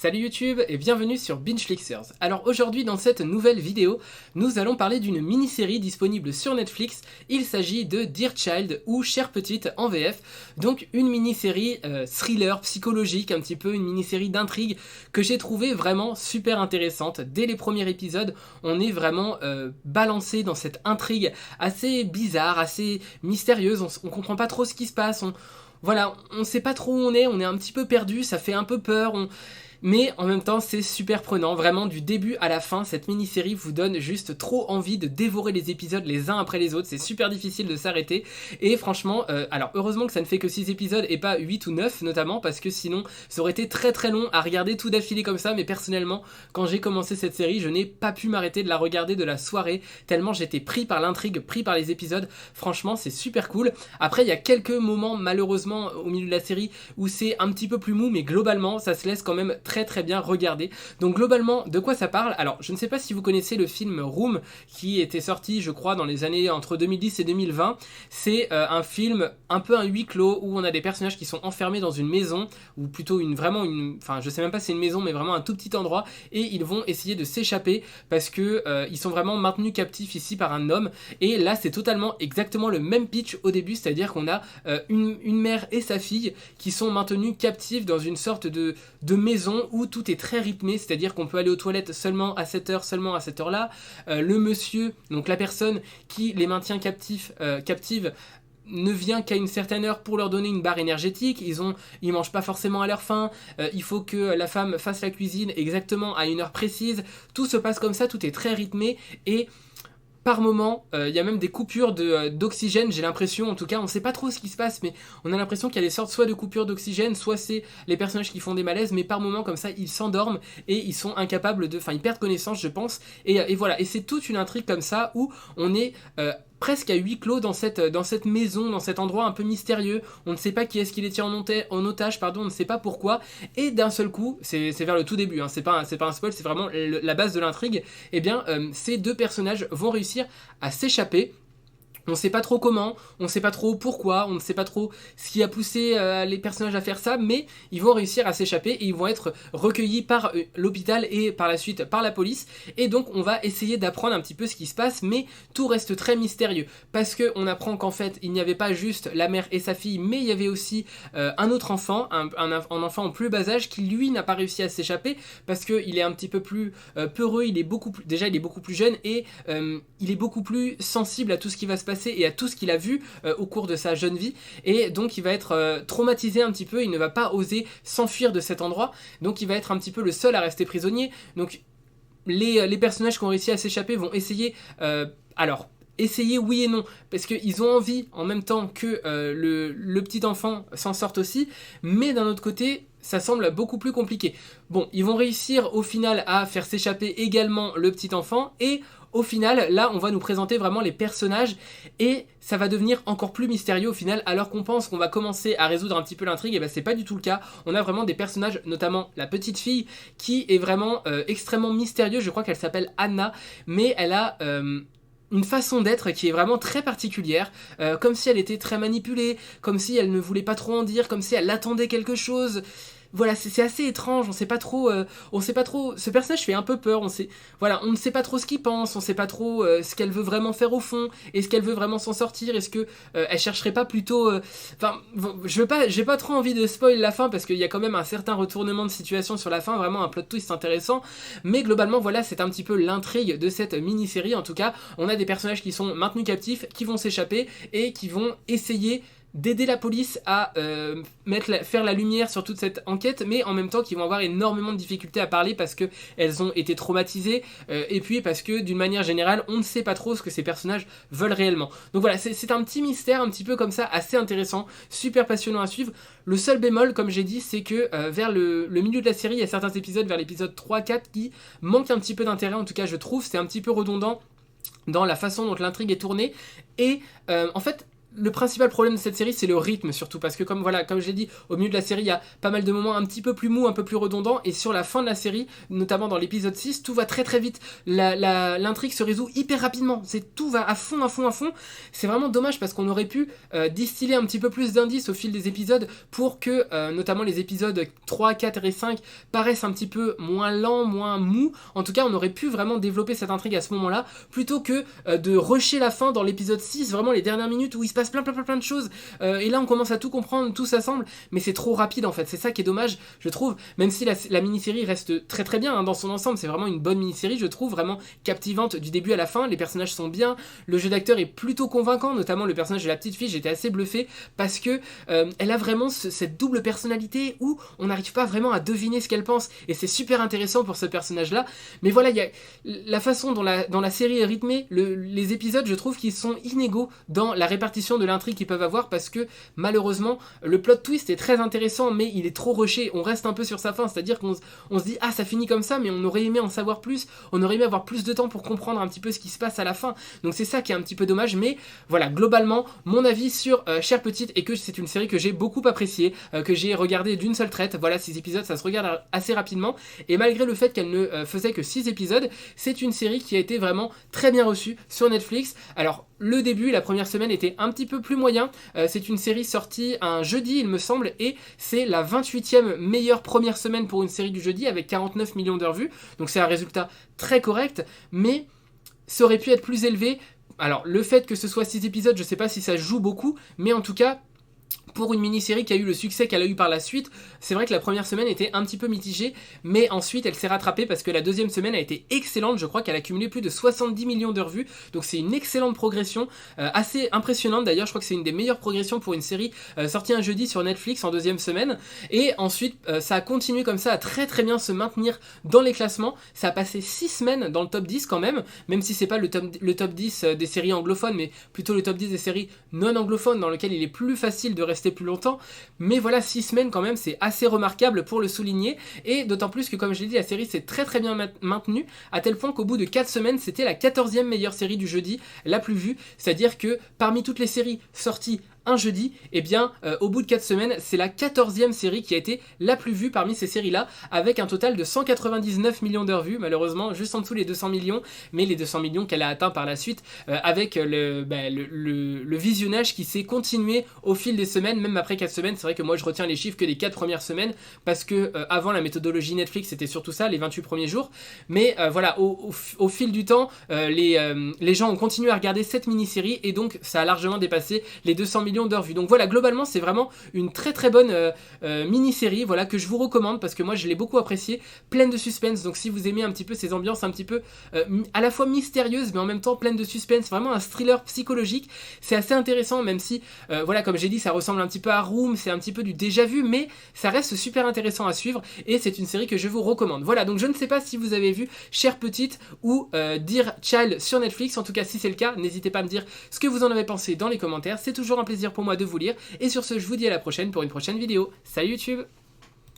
Salut YouTube et bienvenue sur Bingeflixers. Alors aujourd'hui dans cette nouvelle vidéo, nous allons parler d'une mini-série disponible sur Netflix. Il s'agit de Dear Child ou Chère Petite en VF. Donc une mini-série thriller psychologique, un petit peu une mini-série d'intrigue que j'ai trouvé vraiment super intéressante. Dès les premiers épisodes, on est vraiment balancé dans cette intrigue assez bizarre, assez mystérieuse. On comprend pas trop ce qui se passe. Voilà, on sait pas trop où on est un petit peu perdu, ça fait un peu peur, mais en même temps c'est super prenant, vraiment du début à la fin, cette mini-série vous donne juste trop envie de dévorer les épisodes les uns après les autres, c'est super difficile de s'arrêter, et franchement, alors heureusement que ça ne fait que 6 épisodes et pas 8 ou 9 notamment, parce que sinon ça aurait été très très long à regarder tout d'affilée comme ça, mais personnellement, quand j'ai commencé cette série, je n'ai pas pu m'arrêter de la regarder de la soirée, tellement j'étais pris par l'intrigue, pris par les épisodes, franchement c'est super cool. Après il y a quelques moments malheureusement au milieu de la série où c'est un petit peu plus mou, mais globalement ça se laisse quand même très bien regarder. Donc globalement, de quoi ça parle? Alors, je ne sais pas si vous connaissez le film Room, qui était sorti, je crois, dans les années entre 2010 et 2020. C'est un film un peu un huis clos, où on a des personnages qui sont enfermés dans une maison, ou plutôt enfin, je sais même pas si c'est une maison, mais vraiment un tout petit endroit, et ils vont essayer de s'échapper, parce que ils sont vraiment maintenus captifs ici par un homme, et là, c'est totalement exactement le même pitch au début, c'est-à-dire qu'on a une mère et sa fille qui sont maintenus captifs dans une sorte de maison où tout est très rythmé, c'est-à-dire qu'on peut aller aux toilettes seulement à cette heure, seulement à cette heure-là. Le monsieur, donc la personne qui les maintient captives, ne vient qu'à une certaine heure pour leur donner une barre énergétique, ils mangent pas forcément à leur faim, il faut que la femme fasse la cuisine exactement à une heure précise, tout se passe comme ça, tout est très rythmé, et par moment, il y a même des coupures d'oxygène, j'ai l'impression, en tout cas, on sait pas trop ce qui se passe, mais on a l'impression qu'il y a des sortes soit de coupures d'oxygène, soit c'est les personnages qui font des malaises, mais par moment, comme ça, ils s'endorment et ils sont incapables enfin, ils perdent connaissance, je pense, et voilà, et c'est toute une intrigue comme ça où on est presque à huis clos dans cette maison, dans cet endroit un peu mystérieux, on ne sait pas qui est-ce qui les tient en otage, pardon, on ne sait pas pourquoi, et d'un seul coup, c'est vers le tout début, hein, c'est pas un spoil, c'est vraiment la base de l'intrigue, et bien ces deux personnages vont réussir à s'échapper. On sait pas trop comment, on sait pas trop pourquoi, on ne sait pas trop ce qui a poussé les personnages à faire ça, mais ils vont réussir à s'échapper et ils vont être recueillis par l'hôpital et par la suite par la police. Et donc on va essayer d'apprendre un petit peu ce qui se passe, mais tout reste très mystérieux. Parce qu'on apprend qu'en fait il n'y avait pas juste la mère et sa fille, mais il y avait aussi un autre enfant, un enfant en plus bas âge qui lui n'a pas réussi à s'échapper parce qu'il est un petit peu plus peureux, il est beaucoup plus jeune et il est beaucoup plus sensible à tout ce qui va se passer et à tout ce qu'il a vu au cours de sa jeune vie, et donc il va être traumatisé un petit peu, il ne va pas oser s'enfuir de cet endroit, donc il va être un petit peu le seul à rester prisonnier. Donc les personnages qui ont réussi à s'échapper vont essayer, alors essayer oui et non, parce qu'ils ont envie en même temps que le petit enfant s'en sorte aussi, mais d'un autre côté ça semble beaucoup plus compliqué. Bon, ils vont réussir au final à faire s'échapper également le petit enfant, et au final, là, on va nous présenter vraiment les personnages et ça va devenir encore plus mystérieux au final, alors qu'on pense qu'on va commencer à résoudre un petit peu l'intrigue, et ben c'est pas du tout le cas. On a vraiment des personnages, notamment la petite fille, qui est vraiment extrêmement mystérieuse. Je crois qu'elle s'appelle Anna, mais elle a une façon d'être qui est vraiment très particulière, comme si elle était très manipulée, comme si elle ne voulait pas trop en dire, comme si elle attendait quelque chose. Voilà, c'est assez étrange, on sait pas trop, ce personnage fait un peu peur, on ne sait pas trop ce qu'il pense, on sait pas trop ce qu'elle veut vraiment faire au fond, est-ce qu'elle veut vraiment s'en sortir, est-ce que elle chercherait pas plutôt, j'ai pas trop envie de spoil la fin parce qu'il y a quand même un certain retournement de situation sur la fin, vraiment un plot twist intéressant, mais globalement voilà, c'est un petit peu l'intrigue de cette mini-série. En tout cas, on a des personnages qui sont maintenus captifs, qui vont s'échapper et qui vont essayer d'aider la police à faire la lumière sur toute cette enquête, mais en même temps qu'ils vont avoir énormément de difficultés à parler parce qu'elles ont été traumatisées, et puis parce que d'une manière générale on ne sait pas trop ce que ces personnages veulent réellement. Donc voilà, c'est un petit mystère un petit peu comme ça, assez intéressant, super passionnant à suivre. Le seul bémol, comme j'ai dit, c'est que vers le milieu de la série, il y a certains épisodes, vers l'épisode 3-4, qui manquent un petit peu d'intérêt, en tout cas je trouve, c'est un petit peu redondant dans la façon dont l'intrigue est tournée, et en fait le principal problème de cette série, c'est le rythme surtout, parce que comme je l'ai dit, au milieu de la série, il y a pas mal de moments un petit peu plus mous, un peu plus redondants, et sur la fin de la série, notamment dans l'épisode 6, tout va très très vite. L'intrigue se résout hyper rapidement, tout va à fond. C'est vraiment dommage parce qu'on aurait pu distiller un petit peu plus d'indices au fil des épisodes pour que, notamment les épisodes 3, 4 et 5, paraissent un petit peu moins lents, moins mous. En tout cas, on aurait pu vraiment développer cette intrigue à ce moment-là, plutôt que de rusher la fin dans l'épisode 6, vraiment les dernières minutes où il se passe plein de choses, et là on commence à tout comprendre, tout s'assemble, mais c'est trop rapide en fait, c'est ça qui est dommage, je trouve, même si la mini-série reste très très bien dans son ensemble, c'est vraiment une bonne mini-série, je trouve, vraiment captivante du début à la fin, les personnages sont bien, le jeu d'acteur est plutôt convaincant, notamment le personnage de la petite fille, j'étais assez bluffé, parce que elle a vraiment cette double personnalité où on n'arrive pas vraiment à deviner ce qu'elle pense, et c'est super intéressant pour ce personnage-là, mais voilà, il y a la façon dont la série est rythmée, les épisodes, je trouve qu'ils sont inégaux dans la répartition de l'intrigue qu'ils peuvent avoir, parce que malheureusement le plot twist est très intéressant mais il est trop rushé, on reste un peu sur sa fin, c'est à dire qu'on se dit ah ça finit comme ça, mais on aurait aimé en savoir plus, on aurait aimé avoir plus de temps pour comprendre un petit peu ce qui se passe à la fin, donc c'est ça qui est un petit peu dommage, mais voilà, globalement mon avis sur Chère Petite est que c'est une série que j'ai beaucoup appréciée, que j'ai regardée d'une seule traite, voilà, 6 épisodes ça se regarde assez rapidement, et malgré le fait qu'elle ne faisait que 6 épisodes, c'est une série qui a été vraiment très bien reçue sur Netflix. Alors le début, la première semaine était un petit peu plus moyen, c'est une série sortie un jeudi il me semble, et c'est la 28e meilleure première semaine pour une série du jeudi avec 49 millions d'heures vues, donc c'est un résultat très correct, mais ça aurait pu être plus élevé. Alors le fait que ce soit 6 épisodes, je sais pas si ça joue beaucoup, mais en tout cas pour une mini-série qui a eu le succès qu'elle a eu par la suite, c'est vrai que la première semaine était un petit peu mitigée, mais ensuite elle s'est rattrapée parce que la deuxième semaine a été excellente, je crois qu'elle a cumulé plus de 70 millions d'heures vues, donc c'est une excellente progression, assez impressionnante d'ailleurs, je crois que c'est une des meilleures progressions pour une série sortie un jeudi sur Netflix en deuxième semaine, et ensuite ça a continué comme ça à très très bien se maintenir dans les classements, ça a passé 6 semaines dans le top 10 quand même si c'est pas le top 10 des séries anglophones, mais plutôt le top 10 des séries non anglophones dans lequel il est plus facile de rester plus longtemps, mais voilà, 6 semaines quand même, c'est assez remarquable pour le souligner, et d'autant plus que comme je l'ai dit, la série s'est très très bien maintenue, à tel point qu'au bout de 4 semaines, c'était la 14e meilleure série du jeudi, la plus vue, c'est-à-dire que parmi toutes les séries sorties un jeudi, et bien au bout de 4 semaines, c'est la 14e série qui a été la plus vue parmi ces séries-là, avec un total de 199 millions d'heures vues, malheureusement juste en dessous les 200 millions, mais les 200 millions qu'elle a atteint par la suite, avec le visionnage qui s'est continué au fil des semaines, même après 4 semaines, c'est vrai que moi je retiens les chiffres que des 4 premières semaines, parce que avant la méthodologie Netflix c'était surtout ça, les 28 premiers jours, mais voilà, au fil du temps, les gens ont continué à regarder cette mini-série, et donc ça a largement dépassé les 200 millions d'heures vues. Donc voilà, globalement c'est vraiment une très très bonne mini-série, voilà, que je vous recommande parce que moi je l'ai beaucoup appréciée, pleine de suspense, donc si vous aimez un petit peu ces ambiances un petit peu à la fois mystérieuses mais en même temps pleine de suspense, vraiment un thriller psychologique, c'est assez intéressant, même si voilà, comme j'ai dit, ça ressemble un petit peu à Room, c'est un petit peu du déjà vu, mais ça reste super intéressant à suivre, et c'est une série que je vous recommande. Voilà, donc je ne sais pas si vous avez vu Chère Petite ou Dear Child sur Netflix, en tout cas si c'est le cas, n'hésitez pas à me dire ce que vous en avez pensé dans les commentaires, c'est toujours un plaisir pour moi de vous lire, et sur ce je vous dis à la prochaine pour une prochaine vidéo. Salut YouTube!